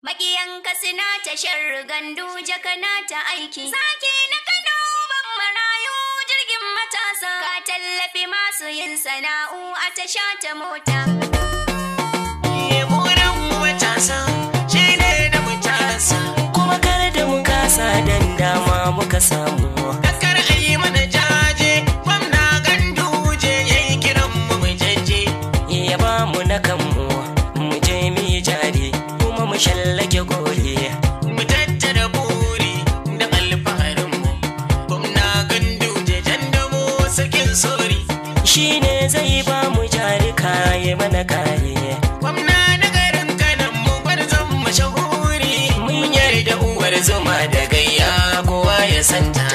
Maƙiyanka suna ta sharri Ganduje kana ta aiki. Zaki na Kano ban marayu jirgin matasa. Ka tallafi masu yin sana'u a tasha ta mota. Burin mu matasa shi ne da mu tasa. Kuma kar da mu kasa dan dama muka samu. Kakar a yi mana jaje gwamna Ganduje ya yi kiran mu jajje. Ya ba mu na kanmu mu je mu yi jari kuma mu shallake gole. Mu tattara buri da alfaharin mu. Gwamna Ganduje jan da mu sakin sori. Shi ne zai ba mu jari kaye mana kaye. Gwamna na garin kanan mu gwarzon mashahuri. Mun yarda uwar zuma da gayya kowa ya santa.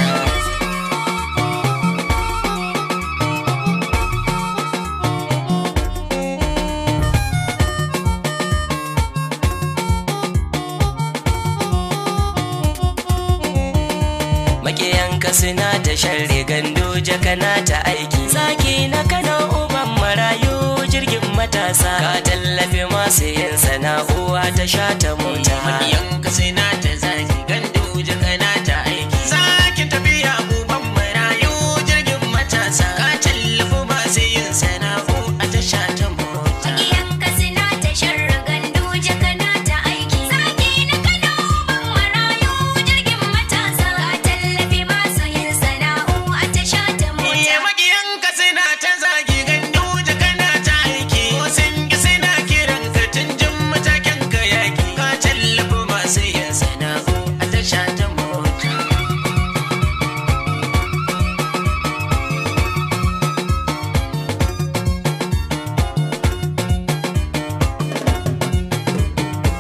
Maƙiyanka suna ta sharri Ganduje kana ta aiki. Zaki na Kano uban marayu jirgin matasa. Ka tallafi masu yin sana'uwa ta sha ta mota. Maƙiyanka suna ta zagi Ganduje kana ta aiki. Zaki tafiya uban marayu jirgin matasa. Ka tallafi masu yin sana'u a ta sha ta mota. Maƙiyanka suna ta sharri Ganduje kana ta aiki. Zaki na Kano ban marayu jirgin matasa. Ka tallafi masu yin sana'u a tasha ta mota. Maƙiyanka suna ta zagi Ganduje kana ta aiki. Ko sun ki suna kiran ka tun jin matakin ka yaki. Ka tallafi masu yin sana'u a tasha ta mota.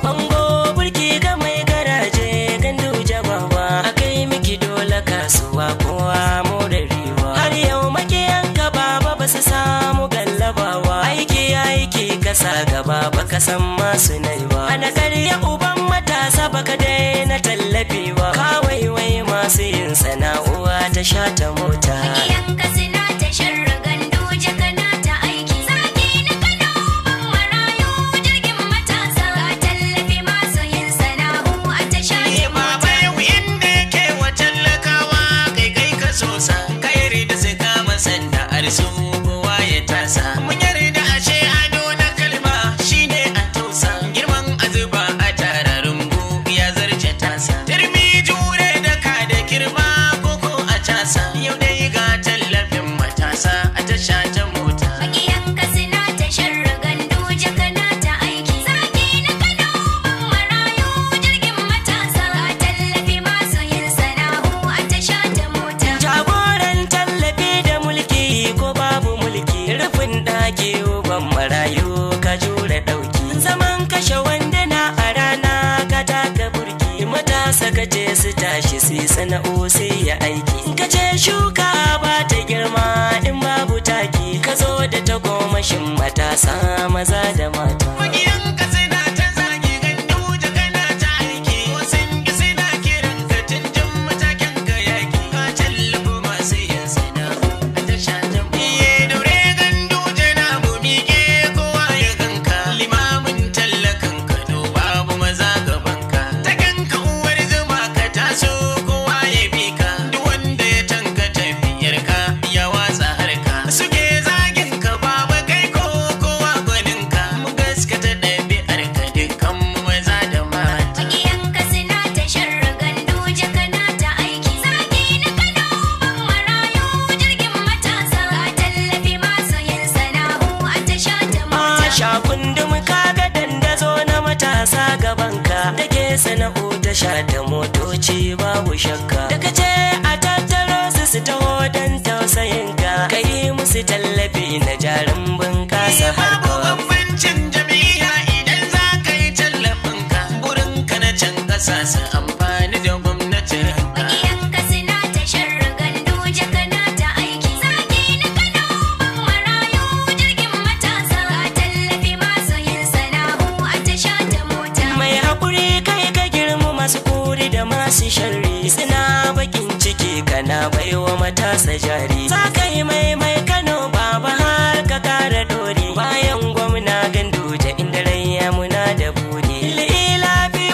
Bango burki ga mai garaje Ganduje baba. Akai miki dole kasuwa kowa more riwa. Har yau maƙiyanka baba ba su samu gallabawa. Aiki kasa gaba baka san masu naiwa. Ana karya uban matasa baka daina tallafi ba. Kawai wai masu yin sana'uwa ta sha ta mota. Maƙiyanka suna ta sharri Ganduje kana ta aiki. Zaki na Kano ban marayu jirgin matasa. Ka tallafi masu yin sana'u a tasha ta Baba mota. yau inda yake wa tallakawa kai ka sosa. Ka yarda sai ka masanda arsu kowa ya tasa. Mun yarda ashe ado na kalma shine a tausa. Girman azuba a tararin ya zarce tasa. Turmi jure da ka da kirma koko a casa. Yau dai ga tallafin matasa a tasha ta mota. Maƙiyanka suna ta sharri Ganduje kana ta aiki. Zaki na Kano ban marayu jirgin matasa. Ka tallafi masu yin sana'u a tasha ta mota. Jagoran tallafi da mulki ko babu mulki. Rufin ɗaki uban marayu ka jure ɗauki. Zaman kashe wanduna a rana ka taka burki. Matasa ka ce su tashi su yi sana'o sai ya aiki. Ka ce shuka ba ta girma in babu taki. Ka zo da tagomashin matasa maza da mata. Maƙiyanka suna ta zagi Ganduje kana ta aiki. Wasun ki suna kiran ka tun jin matakin ka yaki. Ka tallafi masu yin sana'u a tasha ta mota. Daure Ganduje na mu miƙe kowa ya ganka. Limamin tallakan Kano babu maza gaban ka. Ta ganka uwar zuma ka taso kowa ya bi ka. Duk wanda ya tanka tafiyar ka ya watsa harka. Suke zagin ka baba kai ko kowa gwanin ka. Mu gaskata ɗabi'ar ka dukkan mu maza da mata. Maƙiyanka suna ta sharri Ganduje kana ta aiki. Zaki na Kano ban marayu jirgin matasa. Ka tallafi masu yin sana'u a tasha ta mota. Sha kundum kaga dandazo na matasa gabanka. Da ke sana'u ta sha ta motoci babu shakka. Da ka ce a tattaro su taho don tausayinka. Ka yi musu tallafi na jarin bunƙasa harka. Babu bambancin jami'a idan za ka yi tallafinka. Burinka na can ƙasa su amfani da gwamnatin. Maƙiyanka suna ta sharri Ganduje kana ta aiki. Zaki na Kano ban marayu jirgin matasa. Ka tallafi masu yin sana'u a tasha ta mota. Mai haƙuri kai ka girma masu kuri da masu sharri. Suna bakin ciki kana baiwa matasa jari. Za ka yi mai Kano baba har ka kara dori. Bayan gwamna Ganduje inda rai ya muna da buri. Ila fi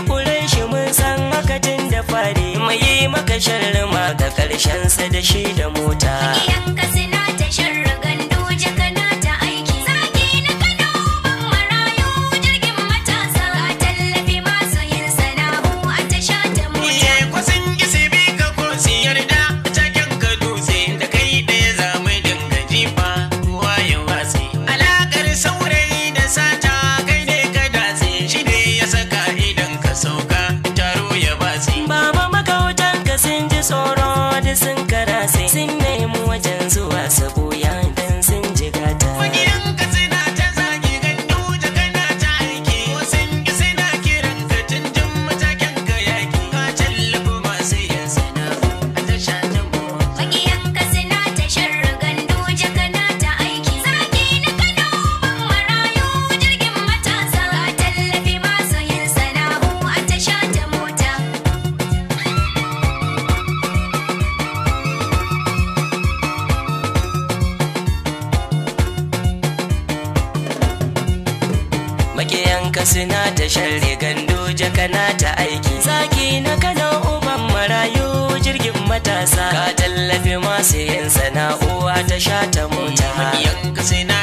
shansa da shi da mota. Makiyanka suna ta sharra ganduje kana ta aiki. Zaki na Kano ban marayu jirgin matasa. Ka tallafi masu yin sana'u a tasha ta mota. Iye kwasan gisi bi ka ko siyar da taken ka dutse da kai ɗaya za mu dinga jifa kowa ya watsi. Alakar saurayi da sata kai ne ka datse shi ne ya saka idan ka sauka taro ya batsi. Baba makautanka sun ji tsoro da sun karase, sun nemi wajen zuwa saboya dan sun jigata. Makiyanka suna ta zagi ganduje kana ta aiki. Wasan ki suna kiran ka tunjin matakin ka yaki. Ka tallafa masu yin sana'u a tasha ta mota. Makiyanka suna ta sharra ganduje kana ta aiki. Zaki na Kano ban marayu jirgin matasa. Ka tallafi masu yin sana'u a tasha ta mota. Makiyanka suna ta sharri ganduje kana ta aiki. Zaki na Kano uban marayu jirgin matasa. Ka tallafi masu yin sana'u a tasha ta mota. Makiyanka suna